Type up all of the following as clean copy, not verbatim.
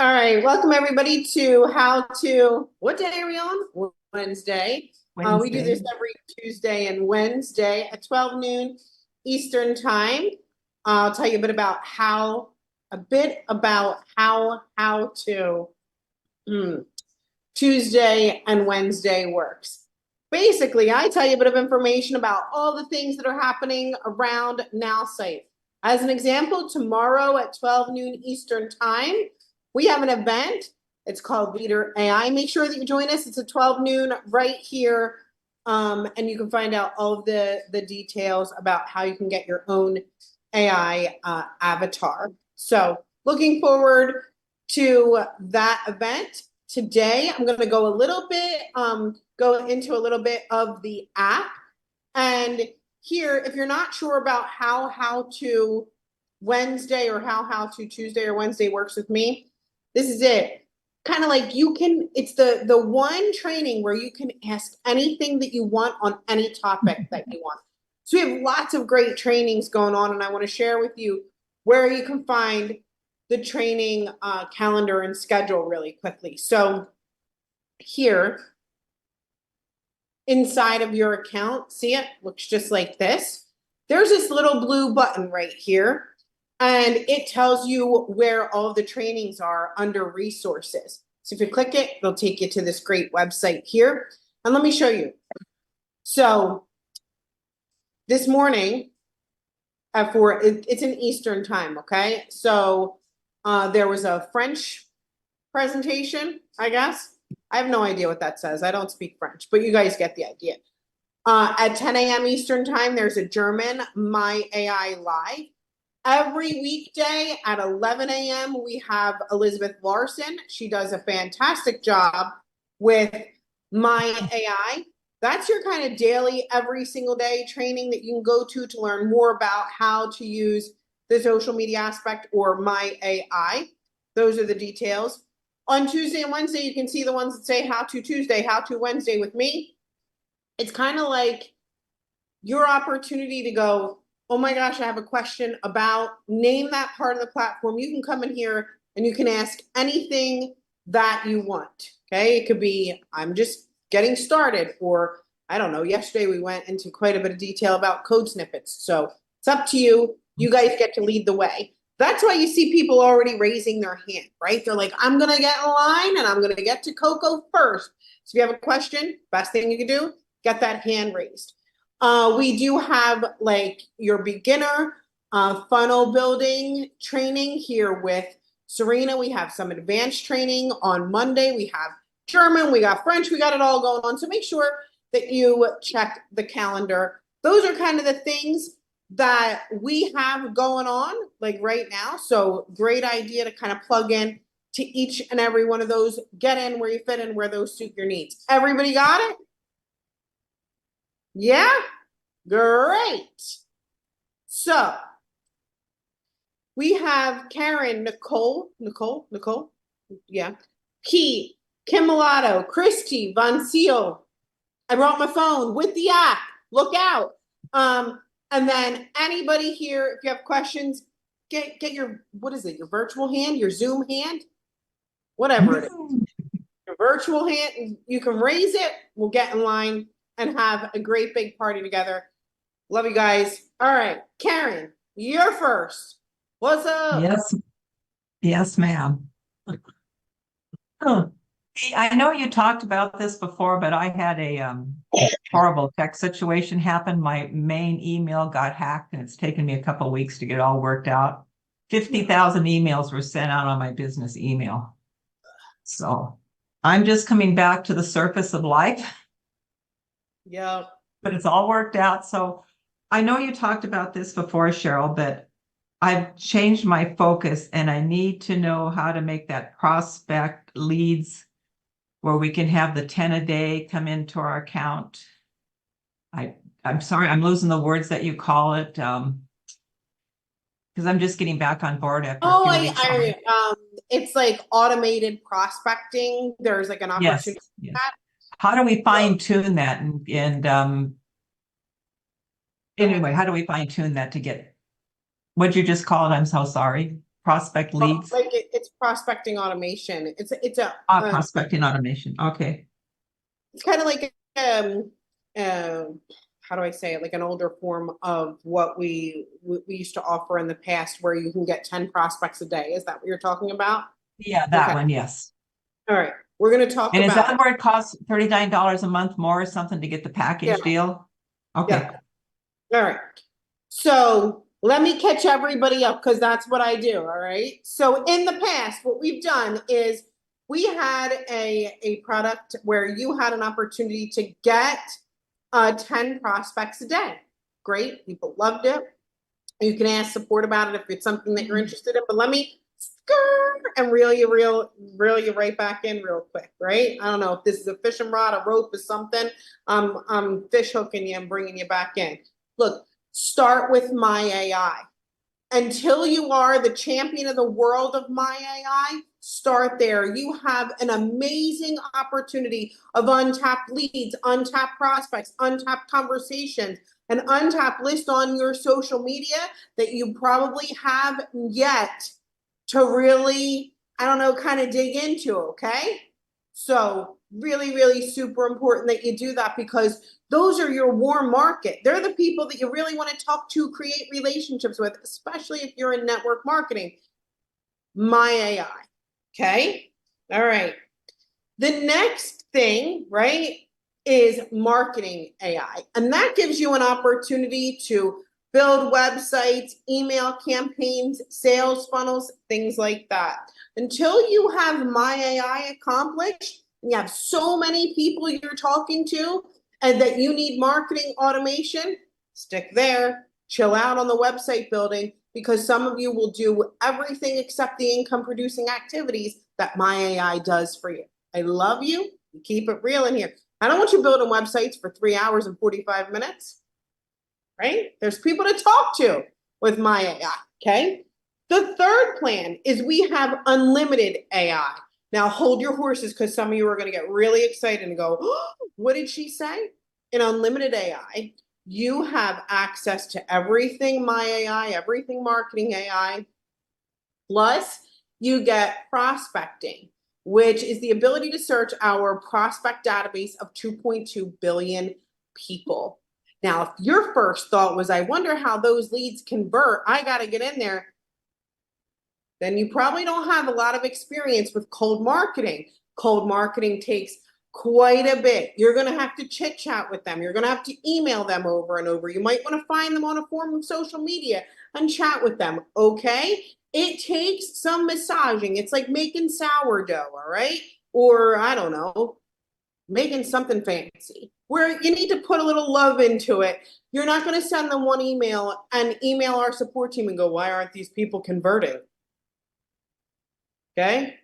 All right, welcome everybody to what day are we on? Wednesday. We do this Wednesday. every Tuesday and Wednesday at 12 noon Eastern time. I'll tell you a bit about how to Tuesday and Wednesday works. Basically, I tell you a bit of information about all the things that are happening around Nowsite. As an example, tomorrow at 12 noon Eastern time, we have an event. It's called Leader AI. Make sure that you join us. It's at 12 noon right here. And you can find out all of the details about how you can get your own AI avatar. So looking forward to that event. Today, I'm going to go into a little bit of the app. And here, if you're not sure about how to Wednesday or how to Tuesday or Wednesday works with me, this is it. Kind of like it's the one training where you can ask anything that you want on any topic that you want. So we have lots of great trainings going on, and I want to share with you where you can find the training calendar and schedule really quickly. So here, inside of your account, see it? Looks just like this. There's this little blue button right here, and it tells you where all the trainings are under resources. So if you click it, it'll take you to this great website here. And let me show you. So this morning, it's in Eastern time, okay? So there was a French presentation, I guess. I have no idea what that says. I don't speak French, but you guys get the idea. At 10 a.m. Eastern time, there's a German My AI Live. Every weekday at 11 a.m., we have Elizabeth Larson. She does a fantastic job with My AI. That's your kind of daily, every single day training that you can go to learn more about how to use the social media aspect or My AI. Those are the details. On Tuesday and Wednesday, you can see the ones that say How to Tuesday, How to Wednesday with me. It's kind of like your opportunity to go, oh my gosh, I have a question about, name that part of the platform. You can come in here and you can ask anything that you want. Okay. It could be, I'm just getting started, or I don't know. Yesterday we went into quite a bit of detail about code snippets. So it's up to you. You guys get to lead the way. That's why you see people already raising their hand, right? They're like, I'm going to get in line and I'm going to get to Coco first. So if you have a question, best thing you can do, get that hand raised. We do have like your beginner funnel building training here with Serena. We have some advanced training on Monday. We have German, we got French, we got it all going on. So make sure that you check the calendar. Those are kind of the things that we have going on like right now. So great idea to kind of plug in to each and every one of those. Get in where you fit in, where those suit your needs. Everybody got it? Yeah? Great. So we have Karen, Nicole, yeah, Pete, Kim Milano, Christy, Von Seal. I brought my phone with the app. Look out. And then anybody here, if you have questions, get your, what is it, your virtual hand, your Zoom hand, whatever it is. Your virtual hand, you can raise it. We'll get in line and have a great big party together. Love you guys. All right, Karen, you're first. What's up? Yes, ma'am. I know you talked about this before, but I had a horrible tech situation happen. My main email got hacked, and it's taken me a couple of weeks to get it all worked out. 50,000 emails were sent out on my business email. So I'm just coming back to the surface of life. Yeah. But it's all worked out. So I know you talked about this before, Cheryl, but I've changed my focus and I need to know how to make that prospect leads where we can have the 10 a day come into our account. I'm sorry, I'm losing the words that you call it. Because I'm just getting back on board after a few weeks. It's like automated prospecting. There's like an opportunity. Yes. How do we fine tune that? Anyway, how do we fine tune that to get, what'd you just call it? I'm so sorry. Prospect leads. It's prospecting automation. Prospecting automation. Okay. It's kind of like how do I say it? Like an older form of what we used to offer in the past, where you can get 10 prospects a day. Is that what you're talking about? Yeah, that Okay. one, yes. All right. We're going to talk And is about that it. where it costs $39 a month more or something to get the Yeah. package deal? Okay. Yeah. All right. So let me catch everybody up because that's what I do. All right. So in the past, what we've done is we had a product where you had an opportunity to get 10 prospects a day. Great. People loved it. You can ask support about it if it's something that you're interested in. But let me and reel you right back in real quick, right? I don't know if this is a fishing rod, a rope, or something. I'm fish hooking you and bringing you back in. Look, start with my AI. Until you are the champion of the world of my AI, start there. You have an amazing opportunity of untapped leads, untapped prospects, untapped conversations, an untapped list on your social media that you probably have yet to really, I don't know, kind of dig into, okay? So really, really super important that you do that because those are your warm market. They're the people that you really want to talk to, create relationships with, especially if you're in network marketing. My AI, okay? All right. The next thing, right, is marketing AI. And that gives you an opportunity to build websites, email campaigns, sales funnels, things like that. Until you have my AI accomplished, and you have so many people you're talking to, and that you need marketing automation, stick there, chill out on the website building, because some of you will do everything except the income producing activities that my AI does for you. I love you. Keep it real in here. I don't want you building websites for 3 hours and 45 minutes, right? There's people to talk to with my AI, okay? The third plan is we have unlimited AI. Now hold your horses because some of you are going to get really excited and go, oh, what did she say? In unlimited AI, you have access to everything my AI, everything marketing AI, plus you get prospecting, which is the ability to search our prospect database of 2.2 billion people. Now, if your first thought was, I wonder how those leads convert, I got to get in there, then you probably don't have a lot of experience with cold marketing. Cold marketing takes quite a bit. You're going to have to chit chat with them. You're going to have to email them over and over. You might want to find them on a form of social media and chat with them. Okay. It takes some massaging. It's like making sourdough. All right. Or I don't know, making something fancy where you need to put a little love into it. You're not going to send them one email and email our support team and go, why aren't these people converting? Okay.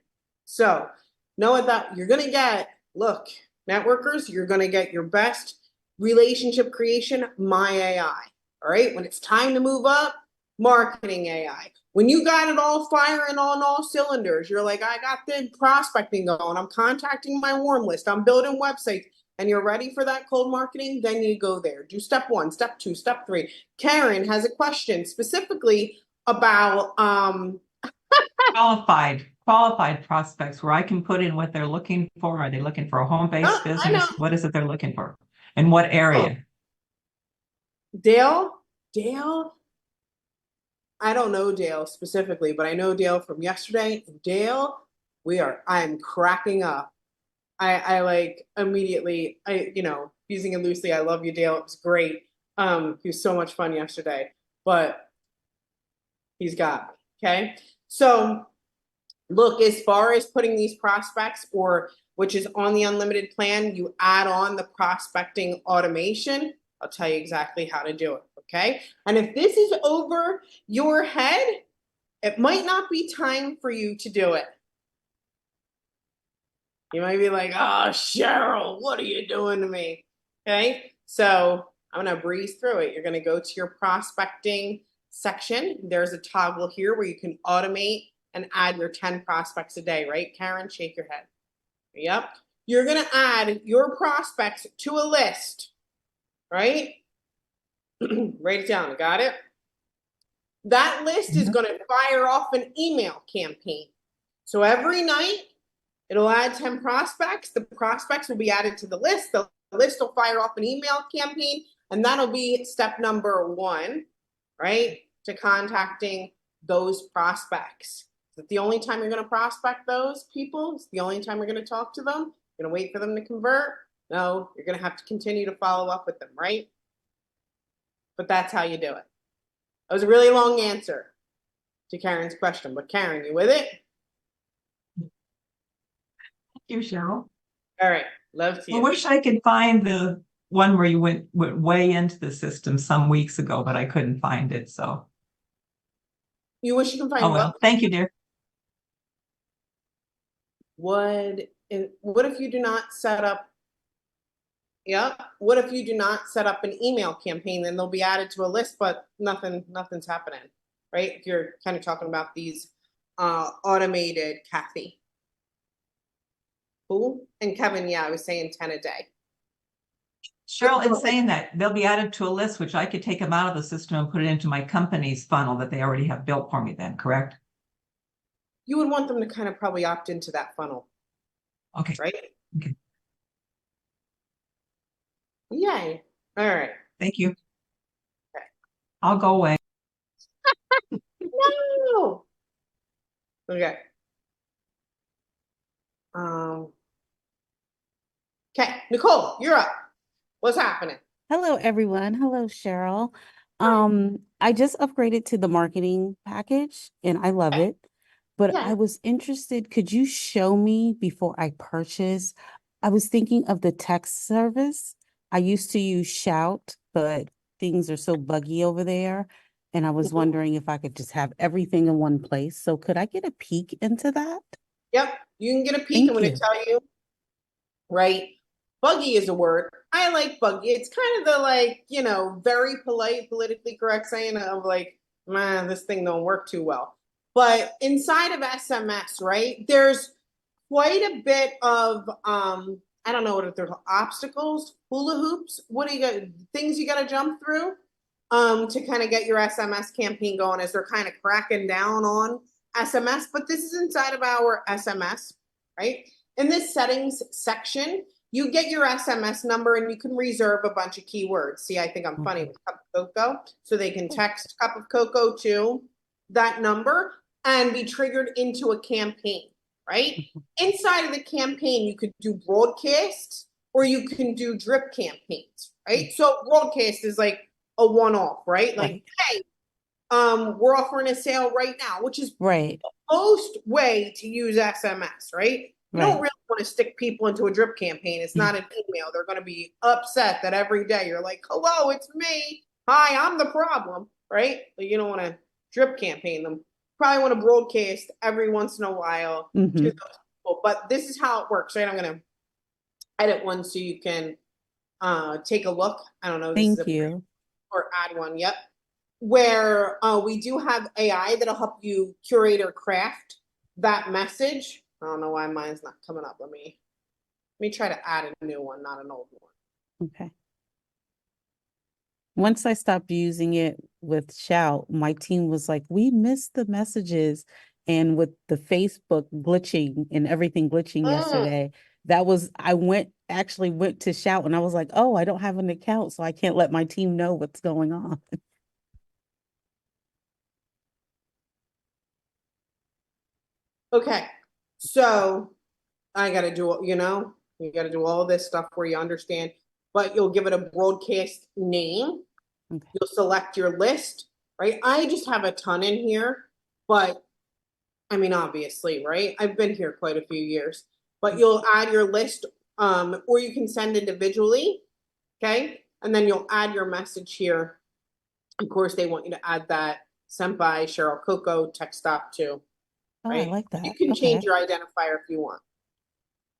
So know that you're going to get, look, networkers, you're going to get your best relationship creation, my AI. All right. When it's time to move up, marketing AI. When you got it all firing on all cylinders, you're like, I got the prospecting going. I'm contacting my warm list. I'm building websites and you're ready for that cold marketing. Then you go there. Do step 1, step 2, step 3. Karen has a question specifically about, Qualified prospects where I can put in what they're looking for. Are they looking for a home-based I know. business? What is it they're looking for? In what Oh, area? Dale, I don't know Dale specifically, but I know Dale from yesterday. Dale, I'm cracking up. I like immediately, using it loosely, I love you, Dale. It was great. He was so much fun yesterday, but he's got me. Okay. So look, as far as putting these prospects, or which is on the unlimited plan, you add on the prospecting automation. I'll tell you exactly how to do it. Okay. And if this is over your head, it might not be time for you to do it. You might be like, oh, Cheryl, what are you doing to me? Okay. So I'm going to breeze through it. You're going to go to your prospecting section. There's a toggle here where you can automate and add your 10 prospects a day, right? Karen, shake your head. Yep. You're going to add your prospects to a list, right? Write it down. Got it? That list is going to fire off an email campaign. So every night, it'll add 10 prospects. The prospects will be added to the list. The list will fire off an email campaign, and that'll be step number 1, right? To contacting those prospects. Is it the only time you're going to prospect those people? It's the only time you're going to talk to them? You're going to wait for them to convert? No, you're going to have to continue to follow up with them, right? But that's how you do it. That was a really long answer to Karen's question, but Karen, you with it? Thank you, Cheryl. All right, love to I you. wish I could find the one where you went way into the system some weeks ago, but I couldn't find it. So, You wish you can find oh well. what? Thank you, dear. What if you do not set up? Yeah. What if you do not set up an email campaign? Then they'll be added to a list, but nothing's happening, right? If you're kind of talking about these automated, Kathy. Cool. And Kevin, yeah, I was saying 10 a day. Cheryl, it's saying that they'll be added to a list, which I could take them out of the system and put it into my company's funnel that they already have built for me then, correct? You would want them to kind of probably opt into that funnel. Okay. Right? Okay. Yay. All right. Thank you. Okay. I'll go away. No. Okay. Okay, Nicole, you're up. What's happening? Hello, everyone. Hello, Cheryl. I just upgraded to the marketing package and I love it, but Yeah. I was interested, could you show me before I purchase? I was thinking of the text service. I used to use Shout, but things are so buggy over there. And I was wondering if I could just have everything in one place. So could I get a peek into that? Yep, you can get a peek. Thank I'm going to you. tell you, right? Buggy is a word. I like buggy. It's kind of the like, very polite, politically correct saying of like, man, this thing don't work too well. But inside of SMS, right, there's quite a bit of I don't know what if they're obstacles, hula hoops. What do you got? Things you got to jump through to kind of get your SMS campaign going as they're kind of cracking down on SMS. But this is inside of our SMS, right? In this settings section, you get your SMS number and you can reserve a bunch of keywords. See, I think I'm funny with cup of cocoa. So they can text cup of cocoa to that number and be triggered into a campaign, right? Inside of the campaign, you could do broadcasts or you can do drip campaigns, right? So broadcast is like a one-off, right? Like, hey, we're offering a sale right now, which is Right. the most way to use SMS, right? You don't really want to stick people into a drip campaign. It's not an email. They're going to be upset that every day you're like, hello, it's me. Hi, I'm the problem, right? But you don't want to drip campaign them. Probably want to broadcast every once in a while to those people. But this is how it works, right? I'm going to edit one so you can take a look. I don't know. This is Thank you. or add one. Yep. Where we do have AI that'll help you curate or craft that message. I don't know why mine's not coming up. Let me try to add a new one, not an old one. Okay. Once I stopped using it with Shout, my team was like, we missed the messages. And with the Facebook glitching and everything glitching yesterday, actually went to Shout and I was like, oh, I don't have an account, so I can't let my team know what's going on. Okay. So I got to do, you got to do all this stuff where you understand, but you'll give it a broadcast name. Okay. You'll select your list, right? I just have a ton in here, but I mean, obviously, right? I've been here quite a few years, but you'll add your list, or you can send individually, okay? And then you'll add your message here. Of course, they want you to add that sent by Cheryl Coco text stop too, Oh, I right? like that. You can change Okay. your identifier if you want.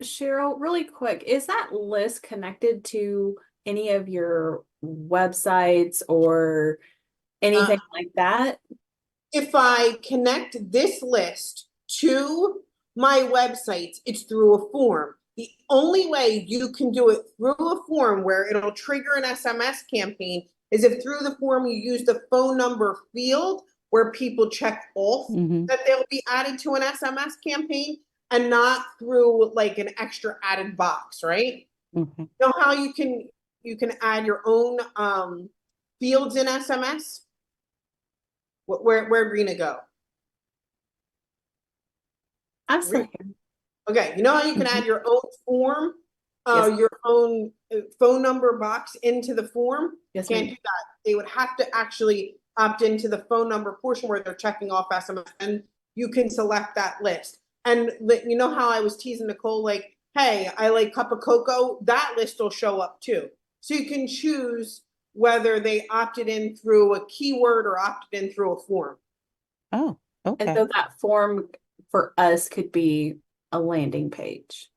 Cheryl, really quick, is that list connected to any of your websites or anything like that? If I connect this list to my websites, it's through a form. The only way you can do it through a form where it'll trigger an SMS campaign is if through the form you use the phone number field where people check off Mhm. that they'll be added to an SMS campaign and not through like an extra added box, right? Okay. You know how you can add your own fields in SMS? Where'd Rena go? I'm still here. Okay, you know how you can add your own form, Yes. your own phone number box into the form? Yes, Can't ma'am. do that. They would have to actually opt into the phone number portion where they're checking off SMS, and you can select that list. And you know how I was teasing Nicole, like, hey, I like cup of cocoa, that list will show up too. So you can choose whether they opted in through a keyword or opted in through a form. Oh, And okay. so that form for us could be a landing page.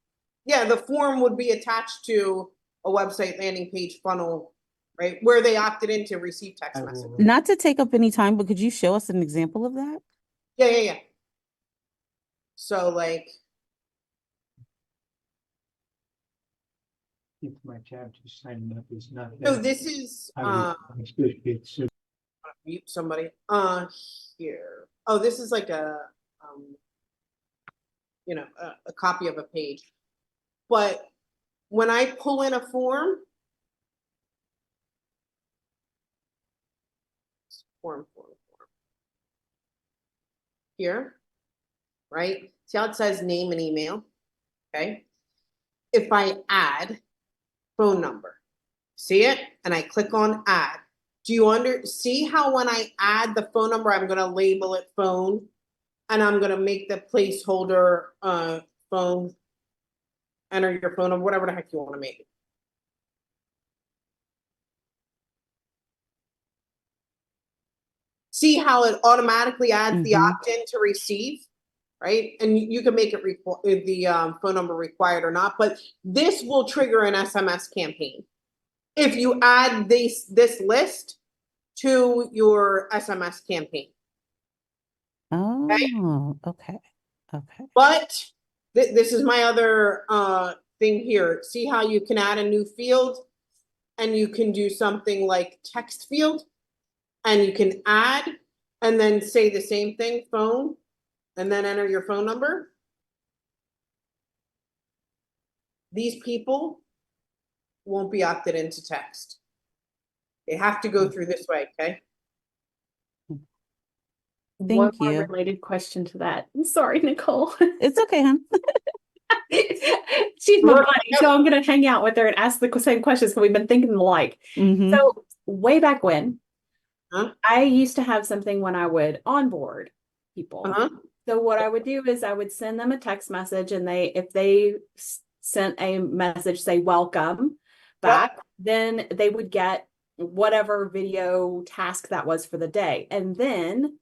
Yeah, the form would be attached to a website landing page funnel, right? Where they opted in to receive text messages. Not to take up any time, but could you show us an example of that? Yeah. So like, My tab to sign up is not so there. this is mute somebody. Here. Oh, this is like a a copy of a page. But when I pull in a form, form. Here, right? See how it says name and email? Okay. If I add phone number, see it? And I click on add. Do you see how when I add the phone number, I'm going to label it phone and I'm going to make the placeholder phone, enter your phone number, whatever the heck you want to make it. See how it automatically adds the opt-in to receive, right? And you can make it the phone number required or not, but this will trigger an SMS campaign if you add this list to your SMS campaign. Oh, okay. But this is my other thing here. See how you can add a new field and you can do something like text field and you can add and then say the same thing, phone, and then enter your phone number. These people won't be opted into text. They have to go through this way, okay? One Thank more you. related question to that. I'm sorry, Nicole. It's okay, hon. She's my buddy, so I'm gonna hang out with her and ask the same questions because we've been thinking alike. So way back when, I used to have something when I would onboard people. So what I would do is I would send them a text message, and if they sent a message, say welcome back, then they would get whatever video task that was for the day. And then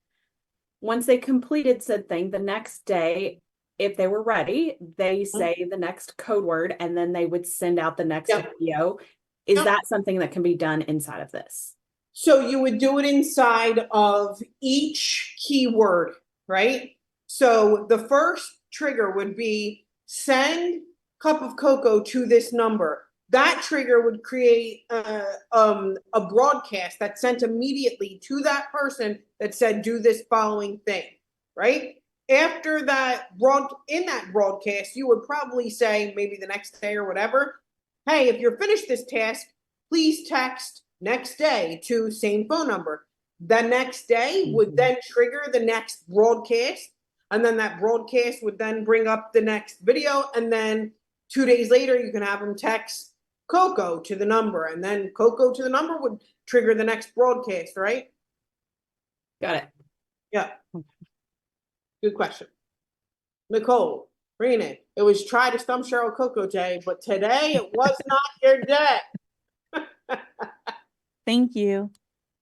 once they completed said thing, the next day, if they were ready, they say the next code word, and then they would send out the next video. Is that something that can be done inside of this? So you would do it inside of each keyword, right? So the first trigger would be send cup of cocoa to this number. That trigger would create a broadcast that sent immediately to that person that said, do this following thing, right? After that, in that broadcast, you would probably say, maybe the next day or whatever, hey, if you're finished this task, please text next day to same phone number. The next day would then trigger the next broadcast. And then that broadcast would then bring up the next video. And then 2 days later, you can have them text Coco to the number. And then Coco to the number would trigger the next broadcast, right? Got it. Yeah. Good question. Nicole, Rena, it was try to stump Cheryl Coco Day, but today it was not your day. Thank you.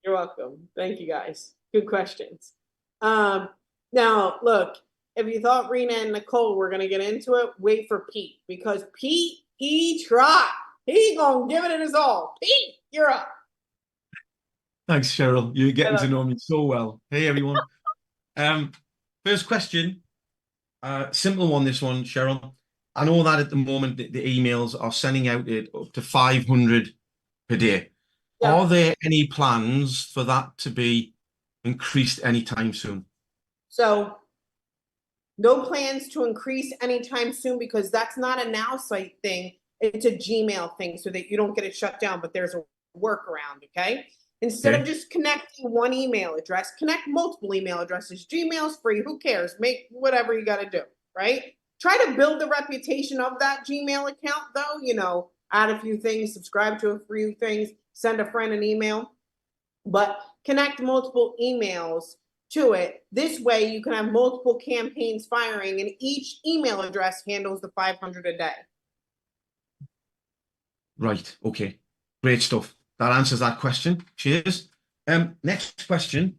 You're welcome. Thank you, guys. Good questions. Now, look, if you thought Rena and Nicole were going to get into it, wait for Pete, because Pete, he tried. He going to give it his all. Pete, you're up. Thanks, Cheryl. You're getting to know me so well. Hey, everyone. First question. Simple one, this one, Cheryl. I know that at the moment the emails are sending out up to 500 per day. Yeah. Are there any plans for that to be increased anytime soon. So no plans to increase anytime soon, because that's not a Nowsite thing. It's a Gmail thing, so that you don't get it shut down, but there's a workaround, okay? Instead of just connecting one email address, connect multiple email addresses. Gmail's free, who cares? Make whatever you gotta do, right? Try to build the reputation of that Gmail account though, you know, add a few things, subscribe to a few things, send a friend an email, but connect multiple emails to it. This way you can have multiple campaigns firing and each email address handles the 500 a day. Right, okay. Great stuff. That answers that question. Cheers. Next question.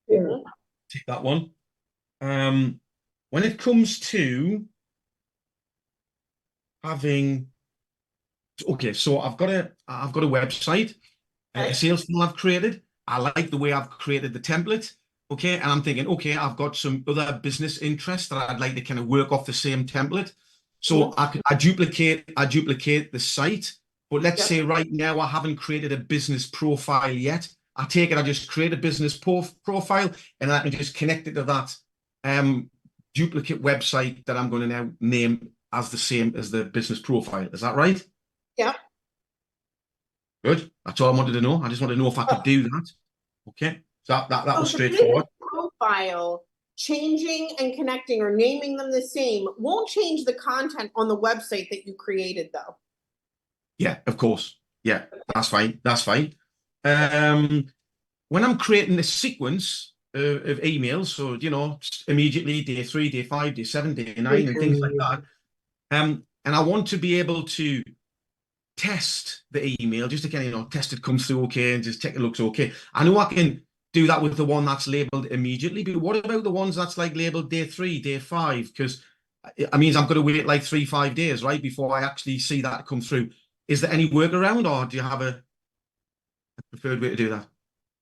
Take that one. When it comes to having, okay, so I've got a website, a sales funnel I've created. I like the way I've created the template. Okay, and I'm thinking, okay, I've got some other business interests that I'd like to kind of work off the same template. So I duplicate the site, but let's say right now I haven't created a business profile yet. I take it, I just create a business profile, and I can just connect it to that duplicate website that I'm going to now name as the same as the business profile. Is that right? Yeah. Good. That's all I wanted to know. I just wanted to know if I could do that. Okay. So that was straightforward. Profile, changing and connecting or naming them the same won't change the content on the website that you created though. Yeah, of course. Yeah, that's fine. That's fine. When I'm creating a sequence of emails, so, you know, immediately day 3, day 5, day 7, day 9, and things like that. And I want to be able to test the email just to kind of, you know, test it comes through okay and just check it looks okay. I know I can do that with the one that's labeled immediately, but what about the ones that's like labeled day 3, day 5? Because it means I'm going to wait like 3-5 days, right, before I actually see that come through. Is there any workaround, or do you have a preferred way to do that?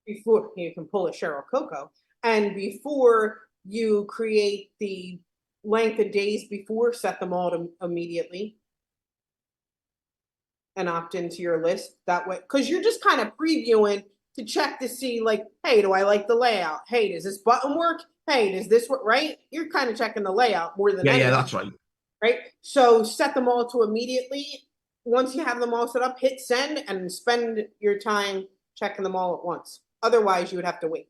Before you can pull a Cheryl Coco, and before you create the length of days before, set them all to immediately and opt into your list that way, because you're just kind of previewing to check to see like, hey, do I like the layout? Hey, does this button work? Hey, does this work? Right? You're kind of checking the layout more than anything. Yeah, that's right. Right? So set them all to immediately. Once you have them all set up, hit send and spend your time checking them all at once. Otherwise, you would have to wait.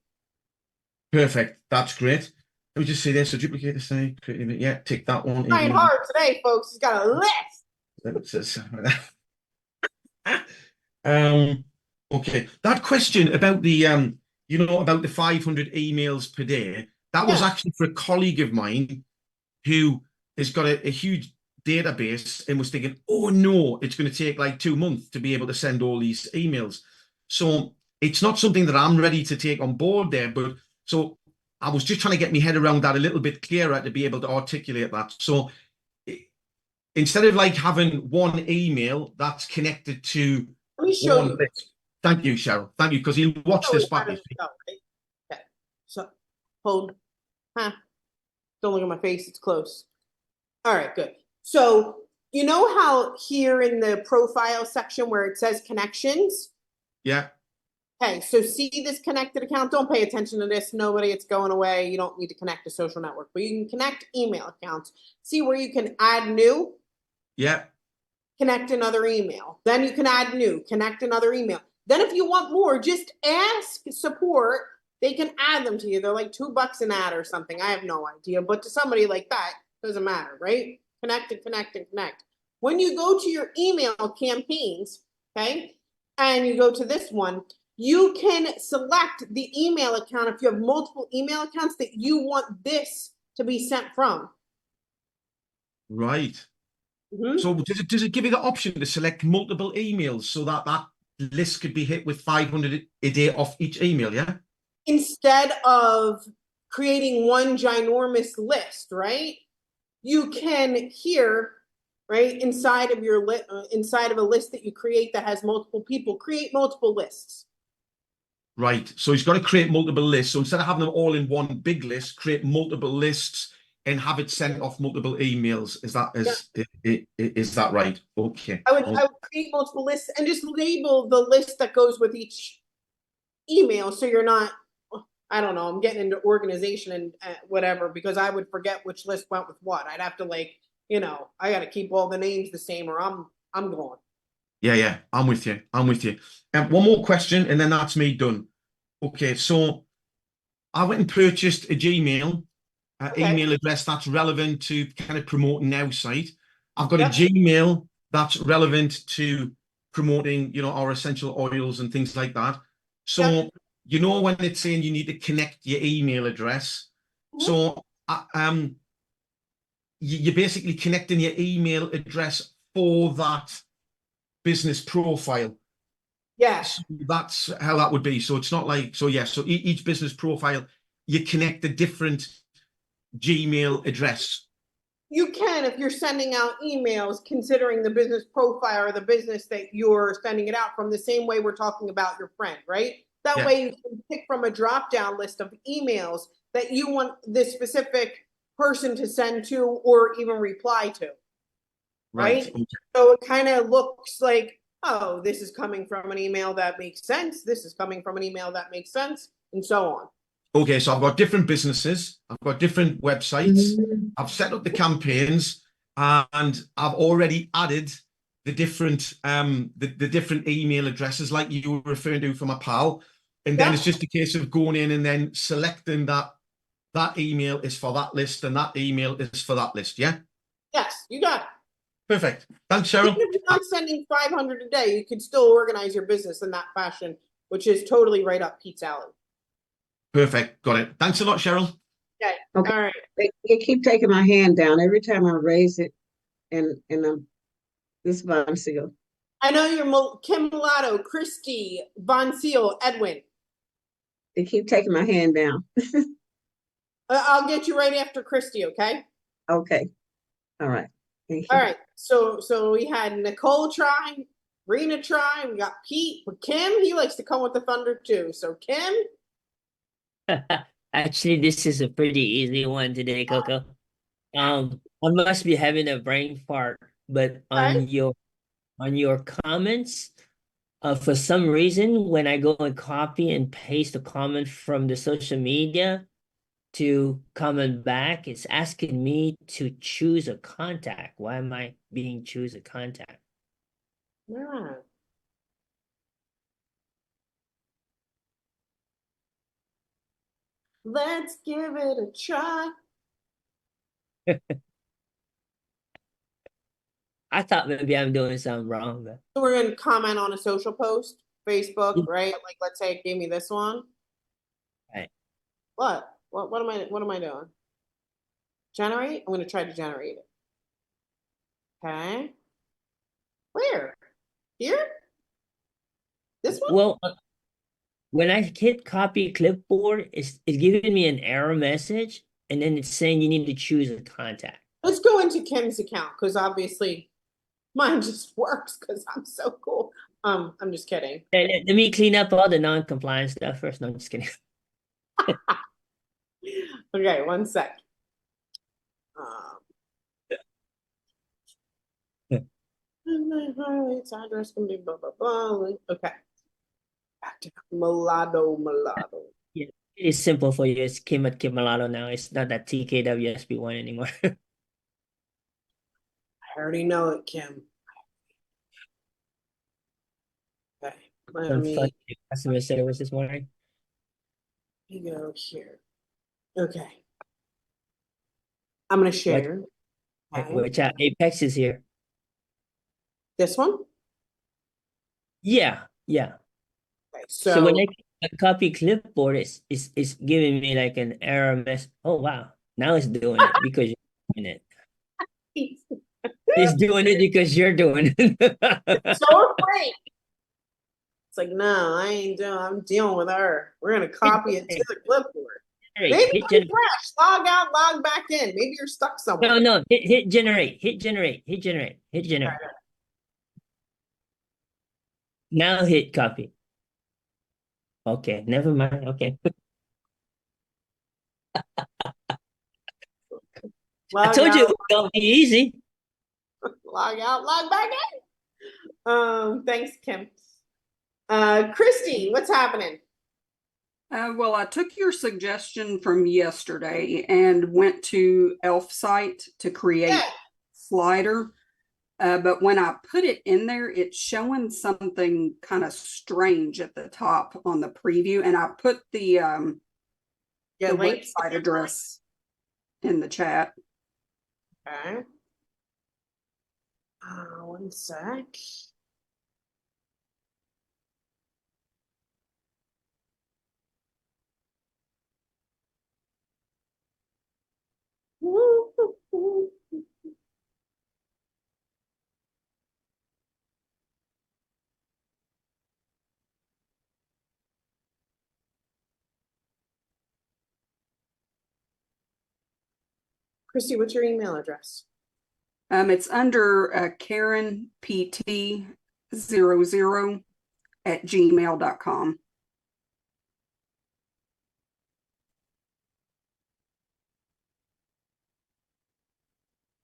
Perfect. That's great. Let me just see this. So duplicate the site, create it. Yeah, tick that one. Trying hard today, folks. He's got a list. Okay. That question about the you know, about the 500 emails per day, that was actually for a colleague of mine who has got a huge database and was thinking, oh no, it's going to take like 2 months to be able to send all these emails. So it's not something that I'm ready to take on board there, but so I was just trying to get my head around that a little bit clearer to be able to articulate that. So instead of like having one email that's connected to Let me show one you. list. Thank you, Cheryl. Thank you, because he'll watch this back. Okay. So hold. Huh. Don't look at my face. It's close. All right, good. So you know how here in the profile section where it says connections? Yeah. Okay, so see this connected account? Don't pay attention to this. Nobody, it's going away. You don't need to connect a social network, but you can connect email accounts. See where you can add new? Yeah. Connect another email. Then you can add new, connect another email. Then if you want more, just ask support. They can add them to you. They're like $2 an ad or something. I have no idea. But to somebody like that, doesn't matter, right? Connect and connect and connect. When you go to your email campaigns, okay, and you go to this one, you can select the email account if you have multiple email accounts that you want this to be sent from. Right. So does it give you the option to select multiple emails so that that list could be hit with 500 a day off each email, yeah? Instead of creating one ginormous list, right? You can here, right, inside of your inside of a list that you create that has multiple people, create multiple lists. Right. So he's got to create multiple lists. So instead of having them all in one big list, create multiple lists and have it sent off multiple emails. Is that right? Okay. I would create multiple lists and just label the list that goes with each email, so you're not I don't know, I'm getting into organization and whatever, because I would forget which list went with what. I'd have to like, I got to keep all the names the same or I'm going. Yeah, I'm with you. I'm with you. One more question, and then that's me done. Okay, so I went and purchased a Gmail email address that's relevant to kind of promoting Nowsite. I've got a Gmail that's relevant to promoting, our essential oils and things like that. So, when it's saying you need to connect your email address, so you're basically connecting your email address for that business profile. Yes. So that's how that would be. So it's not like, so each business profile, you connect a different Gmail address. You can, if you're sending out emails, considering the business profile or the business that you're sending it out from, the same way we're talking about your friend, right? That way you can pick from a drop-down list of emails that you want this specific person to send to or even reply to. Right? Okay. So it kind of looks like, oh, this is coming from an email that makes sense. This is coming from an email that makes sense, and so on. Okay, so I've got different businesses, I've got different websites, I've set up the campaigns, and I've already added the different the different email addresses like you were referring to from a pal. And then it's just a case of going in and then selecting that email is for that list and that email is for that list, yeah? Yes, you got it. Perfect. Thanks, Cheryl. Even if you're not sending 500 a day, you can still organize your business in that fashion, which is totally right up Pete's alley. Perfect. Got it. Thanks a lot, Cheryl. Okay. All right. They keep taking my hand down every time I raise it, and I'm this Von Seal. I know you're Kim Mulatto, Christy, Von Seal, Edwin. They keep taking my hand down. I'll get you right after Christy, okay? Okay. All right. Thank you. All right. So we had Nicole try, Rena try, we got Pete, but Kim, he likes to come with the thunder too. So Kim. Actually, this is a pretty easy one today, Coco. I must be having a brain fart, but on your comments, for some reason, when I go and copy and paste a comment from the social media to comment back, it's asking me to choose a contact. Why am I being choose a contact? Yeah. Let's give it a try. I thought maybe I'm doing something wrong, but We're going to comment on a social post, Facebook, right? Like, let's say it gave me this one. right. What am I doing? Generate? I'm going to try to generate it. Okay. Where? Here? This one? Well, when I hit copy clipboard, it's giving me an error message, and then it's saying you need to choose a contact. Let's go into Kim's account, because obviously mine just works because I'm so cool. I'm just kidding. Let me clean up all the non-compliant stuff first. No, I'm just kidding. Okay, one sec. Its address can be blah blah blah. Okay. Back to Mulatto. Yeah, it is simple for you. It's Kim at Kim Mulatto now. It's not that TKWSB1 anymore. I already know it, Kim. Okay. Let me customer service this morning. go here. Okay. I'm gonna share. Which Apex is here. This one? Yeah. Okay, so when I copy clipboard, it's giving me like an error mess. Oh wow. Now it's doing it because you're doing it. It's doing it because you're doing it. so afraid. It's like, no, I'm dealing with her. We're gonna copy it to the clipboard. Maybe you crash, log out, log back in. Maybe you're stuck somewhere. No, hit generate. Now hit copy. Okay, never mind. Okay. I told you it was gonna be easy. Log out, log back in. Thanks, Kim. Christy, what's happening? Well, I took your suggestion from yesterday and went to Elf site to create slider. But when I put it in there, it's showing something kind of strange at the top on the preview. And I put the website address in the chat. Okay. One sec. Christy, what's your email address? It's under Karen PT00@gmail.com.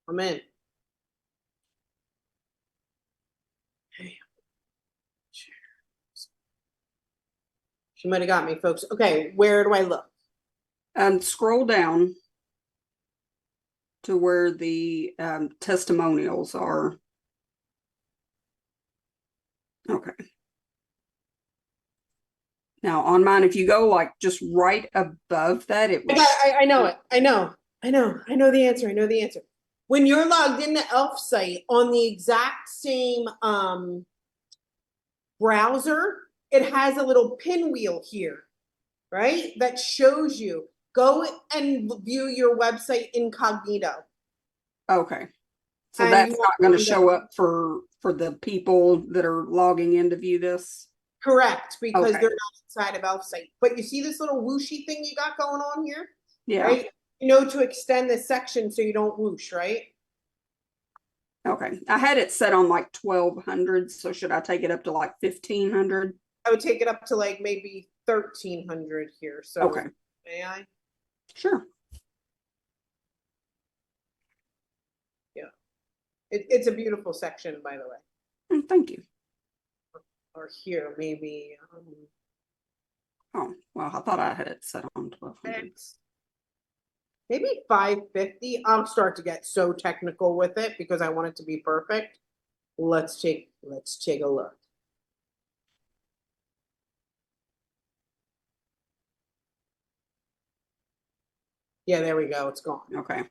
I'm in. Okay. She might have got me, folks. Okay, where do I look? Scroll down to where the testimonials are. Okay. Now on mine, if you go like just right above that, it was. I know it. I know the answer. I know the answer. When you're logged into Elf site on the exact same browser, it has a little pinwheel here, right? That shows you. Go and view your website incognito. Okay. So And that's not going to show up for the people that are logging in to view this? Correct, because Okay. they're not inside of Elf site. But you see this little whooshy thing you got going on here? Yeah. Right? You know to extend this section so you don't whoosh, right? Okay. I had it set on like 1200, so should I take it up to like 1500? I would take it up to like maybe 1300 here. So okay. May I? Sure. Yeah. It's a beautiful section, by the way. Thank you. Or here, maybe. Oh, well, I thought I had it set on 1200. Maybe 550. I'll start to get so technical with it because I want it to be perfect. Let's take a look. Yeah, there we go. It's gone. Okay.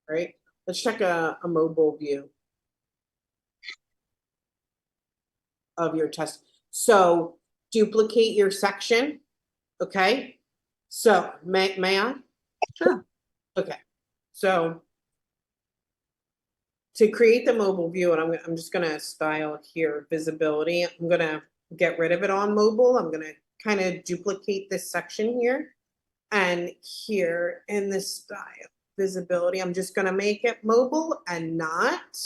Right. Let's check a mobile view of your test. So duplicate your section. Okay. So may I? Sure. Okay. So to create the mobile view, and I'm just gonna style here visibility. I'm gonna get rid of it on mobile. I'm gonna kind of duplicate this section here. And here in this style visibility, I'm just gonna make it mobile and not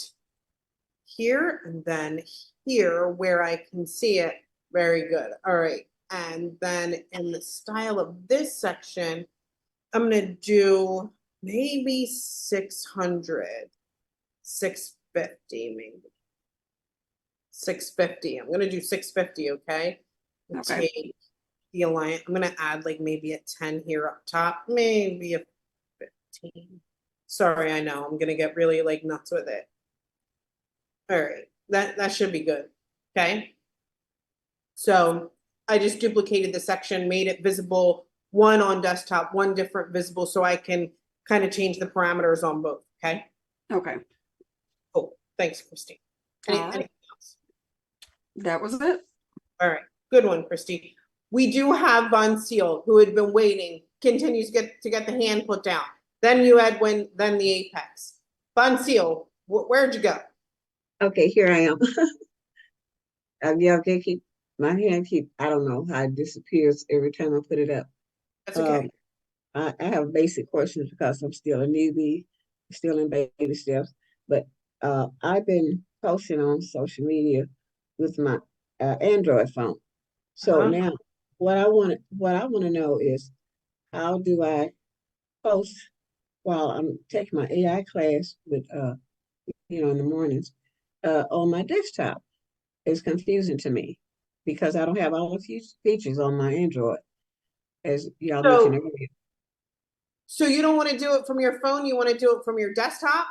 here, and then here where I can see it. Very good. All right. And then in the style of this section, I'm gonna do maybe 600, 650, maybe 650. I'm gonna do 650. Okay. Okay. Take the alliance. I'm gonna add like maybe a 10 here up top, maybe a 15. Sorry, I know I'm gonna get really like nuts with it. All right, that should be good. Okay. So I just duplicated the section, made it visible, one on desktop, one different visible, so I can kind of change the parameters on both. Okay. Okay. Cool. Thanks, Christy. Anything else? That was it. All right. Good one, Christy. We do have Von Seal, who had been waiting, continues to get the hand put down. Then you had then the apex. Von Seal, where'd you go? Okay, here I am. Yeah, okay, my hand I don't know how it disappears every time I put it up. That's okay. I have basic questions because I'm still a newbie, still in baby steps. But I've been posting on social media with my Android phone. So now, what I want to know is, how do I post while I'm taking my AI class with in the mornings on my desktop? It's confusing to me because I don't have all the features on my Android. as y'all mentioned earlier. So you don't want to do it from your phone, you want to do it from your desktop?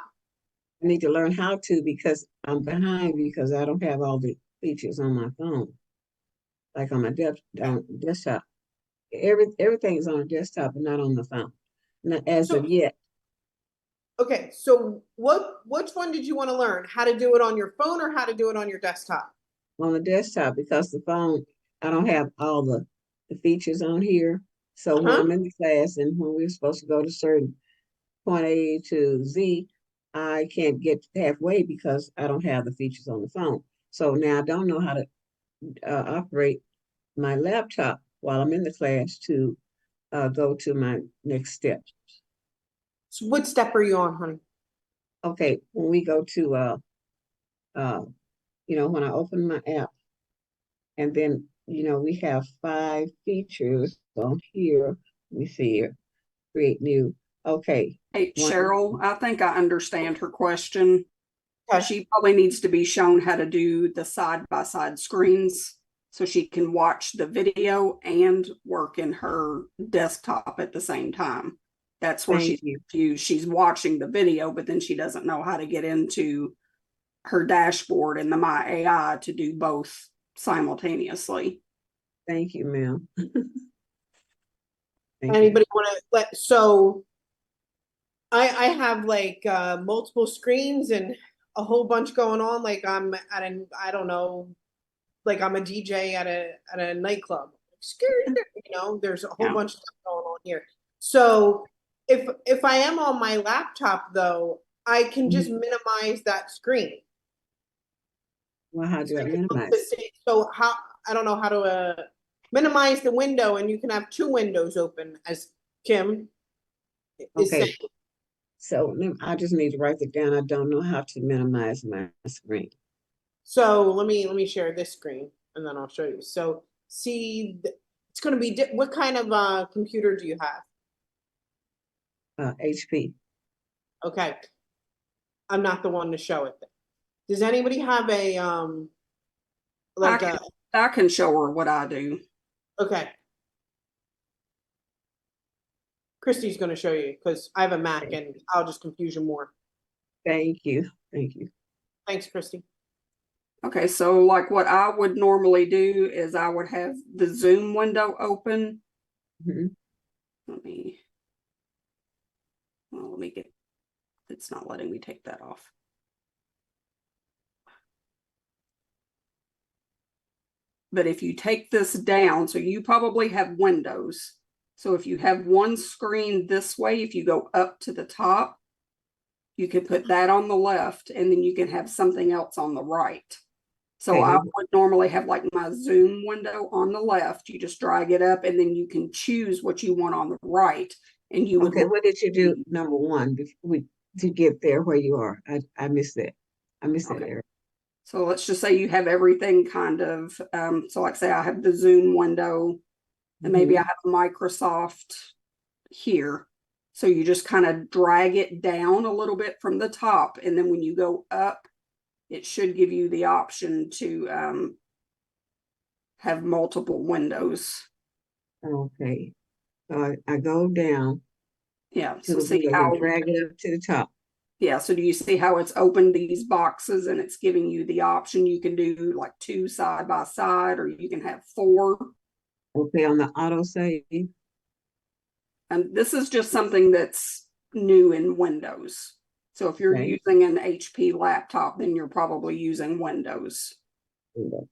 I need to learn how to because I'm behind because I don't have all the features on my phone. Like on my desktop. Everything is on a desktop and not on the phone. Not as of yet. Okay, so which one did you want to learn? How to do it on your phone or how to do it on your desktop? On the desktop because the phone, I don't have all the features on here. So when I'm in the class and when we're supposed to go to certain point A to Z, I can't get halfway because I don't have the features on the phone. So now I don't know how to operate my laptop while I'm in the class to go to my next step. So what step are you on, honey? Okay, when we go to when I open my app, and then we have 5 features on here. Let me see here. Create new. Okay. Hey, Cheryl, I think I understand her question. Okay. She probably needs to be shown how to do the side-by-side screens so she can watch the video and work in her desktop at the same time. That's where she's confused. She's watching the video, but then she doesn't know how to get into her dashboard in the My AI to do both simultaneously. Thank you, ma'am. Anybody want to so I have like multiple screens and a whole bunch going on. Like I'm at I don't know, like I'm a DJ at a nightclub. There's a whole bunch of stuff going on here. So if I am on my laptop though, I can just minimize that screen. Well, how do I minimize? So how I don't know how to minimize the window, and you can have 2 windows open, as Kim is saying. So I just need to write it down. I don't know how to minimize my screen. So let me share this screen, and then I'll show you. So see, it's going to be what kind of computer do you have? HP. Okay, I'm not the one to show it. Does anybody have a I can show her what I do. Okay. Christy's going to show you because I have a Mac and I'll just confuse you more. Thank you. Thank you. Thanks, Christy. Okay, so like what I would normally do is I would have the Zoom window open. Let me get, it's not letting me take that off. But if you take this down, so you probably have windows. So if you have one screen this way, if you go up to the top, you can put that on the left and then you can have something else on the right. So I would normally have like my Zoom window on the left. You just drag it up and then you can choose what you want on the right. And you would. Okay, what did you do number 1 to get there where you are? I missed that. I missed that area. So let's just say you have everything kind of, so like say I have the Zoom window and maybe I have Microsoft here. So you just kind of drag it down a little bit from the top. And then when you go up, it should give you the option to have multiple windows. Okay. So I go down. Yeah. So see how drag it up to the top. Yeah. So do you see how it's opened these boxes and it's giving you the option? You can do like 2 side by side, or you can have 4. Okay, on the auto save. And this is just something that's new in Windows. So if you're using an HP laptop, then you're probably using Windows.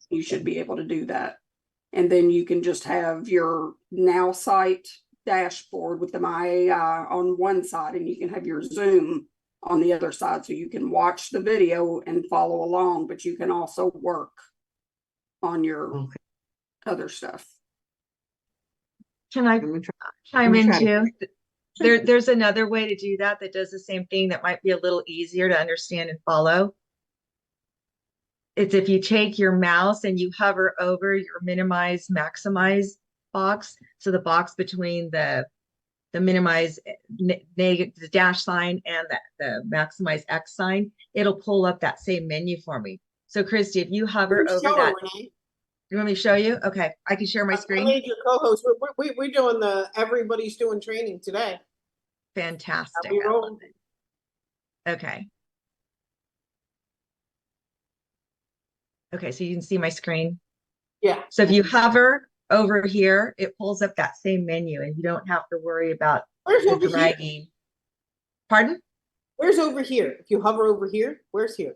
You should be able to do that. And then you can just have your Nowsite dashboard with the My AI on one side, and you can have your Zoom on the other side. So you can watch the video and follow along, but you can also work on your other stuff. Can I chime in too? There's another way to do that does the same thing that might be a little easier to understand and follow. It's if you take your mouse and you hover over your minimize, maximize box. So the box between the minimize the dash sign and the maximize X sign, it'll pull up that same menu for me. So Christy, if you hover over that, You want me to show you? Okay, I can share my screen. Your co-host. We're doing everybody's doing training today. Fantastic. Okay. Okay, so you can see my screen. Yeah. So if you hover over here, it pulls up that same menu and you don't have to worry about the dragging. Pardon? Where's over here? If you hover over here, where's here?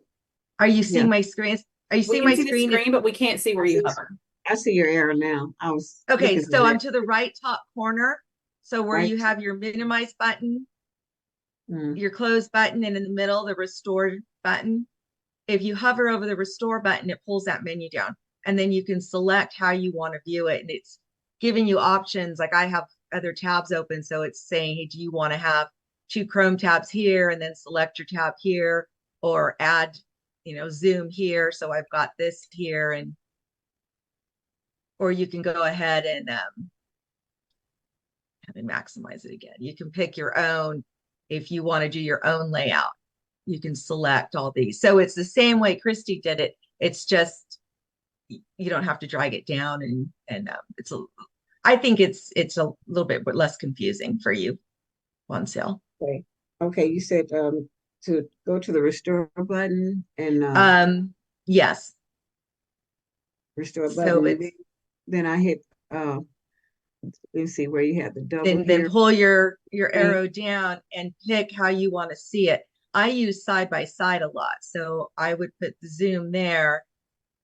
Are you seeing my screen? Are you seeing my screen? The screen, but we can't see where you hover. I see your arrow now. I was okay. So I'm to the right top corner. So where Right. you have your minimize button, your close button, and in the middle, the restore button. If you hover over the restore button, it pulls that menu down. And then you can select how you want to view it. And it's giving you options. Like I have other tabs open. So it's saying, hey, do you want to have 2 Chrome tabs here and then select your tab here, or add, Zoom here. So I've got this here, or you can go ahead and maximize it again. You can pick your own, if you want to do your own layout, you can select all these. So it's the same way Christy did it. It's just, you don't have to drag it down, and I think it's a little bit less confusing for you on sale. Okay. You said to go to the restore button and yes. Restore button. So then I hit let's see where you have the double. Then pull your arrow down and pick how you want to see it. I use side by side a lot, so I would put the zoom there,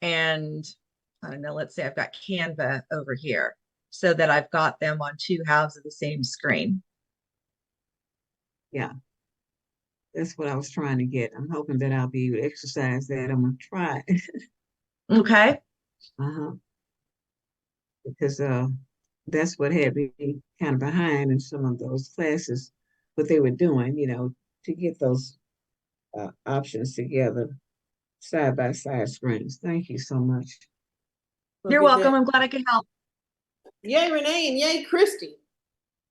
and I don't know, let's say I've got Canva over here, so that I've got them on 2 halves of the same screen. Yeah, that's what I was trying to get. I'm hoping that I'll be able to exercise that. I'm gonna try. Okay. Because that's what had me kind of behind in some of those classes, what they were doing, to get those options together, side by side screens. Thank you so much. You're welcome. I'm glad I could help. Yay, Renee, and yay, Christy.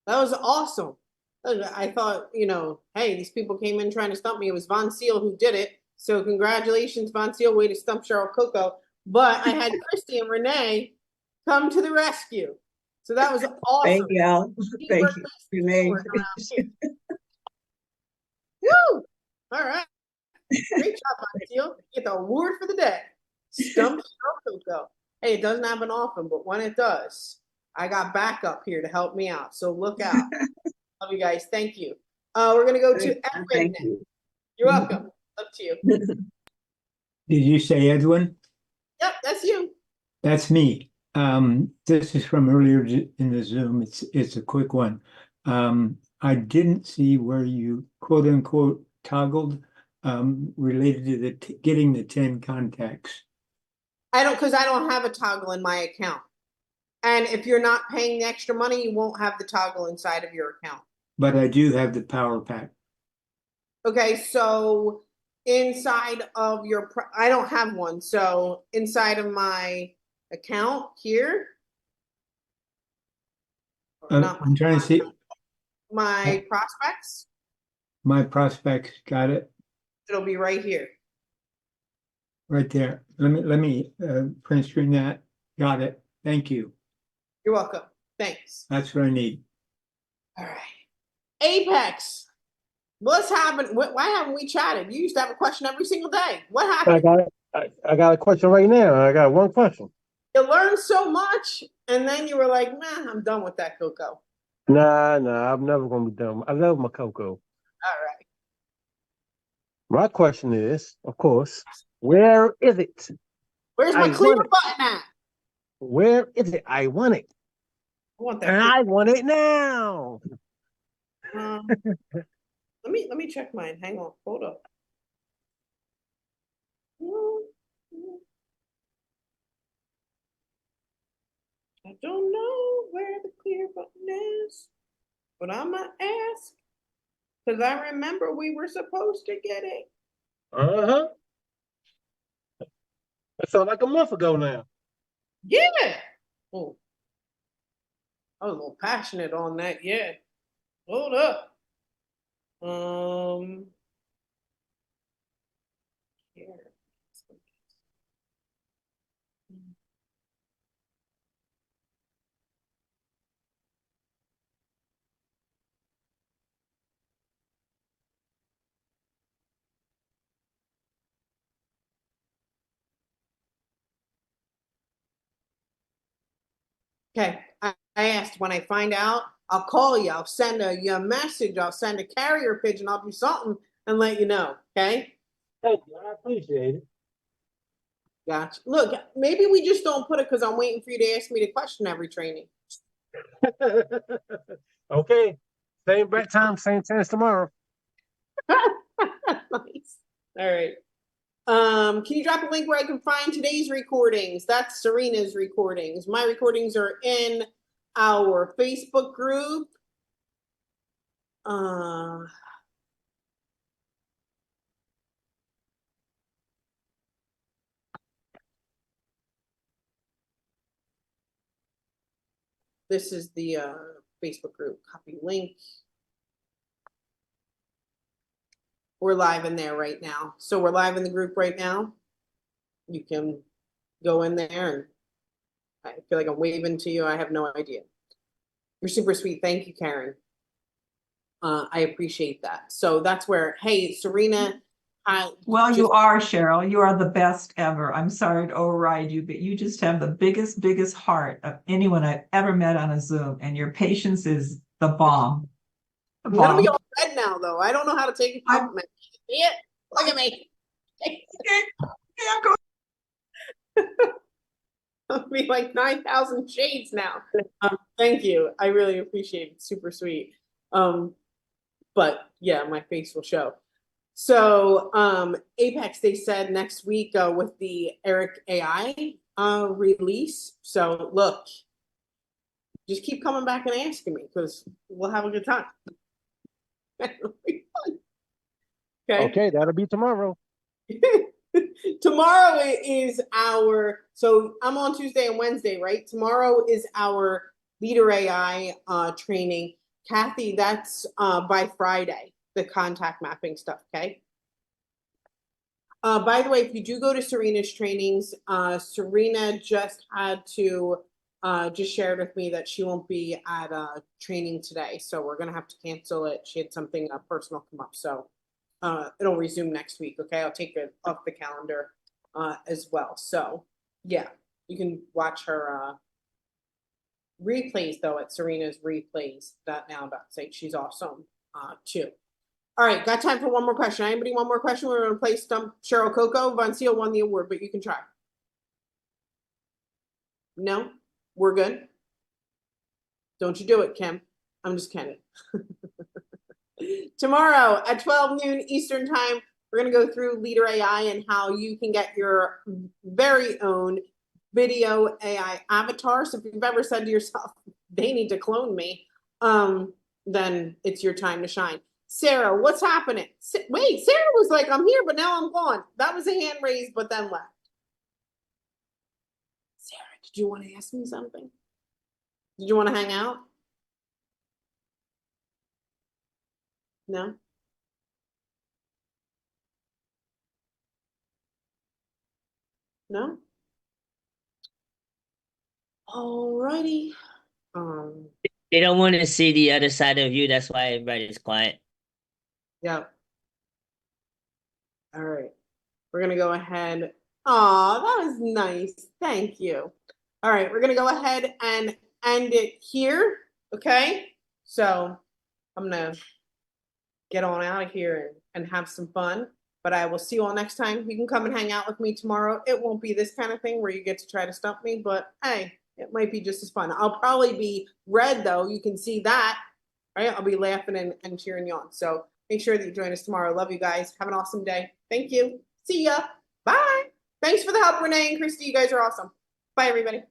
That was awesome. I thought, hey, these people came in trying to stump me. It was Von Seal who did it. So congratulations, Von Seal, way to stump Cheryl Coco. But I had Christy and Renee come to the rescue. So that was awesome. Thank y'all. Thank you, Renee. Woo! All right. Great job, Von Seal. Get the award for the day. Stump Cheryl Coco. Hey, it doesn't happen often, but when it does, I got backup here to help me out. So look out. Love you guys. Thank you. We're going to go to Edwin. Thank you. You're welcome. Up to you. Did you say Edwin? Yep, that's you. That's me. This is from earlier in the Zoom. It's a quick one. I didn't see where you quote unquote toggled related to the getting the 10 contacts. Because I don't have a toggle in my account. And if you're not paying the extra money, you won't have the toggle inside of your account. But I do have the power pack. Okay, so inside of I don't have one. So inside of my account here. I'm trying to see. My prospects. My prospects, got it. It'll be right here. Right there. Let me print screen that. Got it. Thank you. You're welcome. Thanks. That's what I need. All right. Apex. What's happened? Why haven't we chatted? You used to have a question every single day. What happened? I got a question right now. I got one question. You learned so much, and then you were like, "Man, I'm done with that, Coco." Nah, I'm never gonna be done. I love my Coco. All right. My question is, of course, where is it? Where's my clear button at? Where is it? I want it. I want that. And I want it now. Let me check mine. Hang on. Hold up. I don't know where the clear button is, but I'm gonna ask because I remember we were supposed to get it. That sounds like a month ago now. Yeah. Oh, I was a little passionate on that. Yeah. Hold up. Here. Okay. I asked, when I find out, I'll call you. I'll send you a message. I'll send a carrier pigeon. I'll do something and let you know. Okay. Thank you. I appreciate it. Gotcha. Look, maybe we just don't put it because I'm waiting for you to ask me to question every training. Okay. Same bat time, same chance tomorrow. Nice. All right. Can you drop a link where I can find today's recordings? That's Serena's recordings. My recordings are in our Facebook group. This is the Facebook group. Copy link. We're live in there right now. So we're live in the group right now. You can go in there, and I feel like I'm waving to you. I have no idea. You're super sweet. Thank you, Karen. I appreciate that. So that's where, hey, Serena. Well, you are, Cheryl. You are the best ever. I'm sorry to override you, but you just have the biggest heart of anyone I've ever met on a Zoom, and your patience is the bomb. I'm gonna be all red now, though. I don't know how to take a compliment. See it? Look at me. I'll be like 9,000 shades now. Thank you. I really appreciate it. Super sweet. But yeah, my face will show. So Apex, they said next week with the Eric AI release. So look, just keep coming back and asking me because we'll have a good time. It'll be fun. Okay, that'll be tomorrow. Tomorrow is so I'm on Tuesday and Wednesday, right? Tomorrow is our Leader AI training. Kathy, that's by Friday, the contact mapping stuff, okay? By the way, if you do go to Serena's trainings, Serena just had to just shared with me that she won't be at training today. So we're going to have to cancel it. She had something personal come up. So it'll resume next week. Okay. I'll take it off the calendar as well. So yeah, you can watch her replays though at Serena's replays.now.site. She's awesome too. All right, got time for one more question. Anybody one more question? We're going to play Stump Cheryl Coco. Von Seal won the award, but you can try. No? We're good? Don't you do it, Kim. I'm just kidding. Tomorrow at 12 noon Eastern time, we're going to go through Leader AI and how you can get your very own video AI avatar. So if you've ever said to yourself, they need to clone me, then it's your time to shine. Sarah, what's happening? Wait, Sarah was like, I'm here, but now I'm gone. That was a hand raised, but then left. Sarah, did you want to ask me something? Did you want to hang out? No? No? Alrighty. They don't want to see the other side of you. That's why everybody's quiet. Yeah. All right. We're going to go ahead. Oh, that was nice. Thank you. All right. We're going to go ahead and end it here. Okay. So I'm going to get on out of here and have some fun. But I will see you all next time. You can come and hang out with me tomorrow. It won't be this kind of thing where you get to try to stump me, but hey, it might be just as fun. I'll probably be red though. You can see that, right? I'll be laughing and cheering you on. So make sure that you join us tomorrow. Love you guys. Have an awesome day. Thank you. See ya. Bye. Thanks for the help, Renee and Christy. You guys are awesome. Bye, everybody.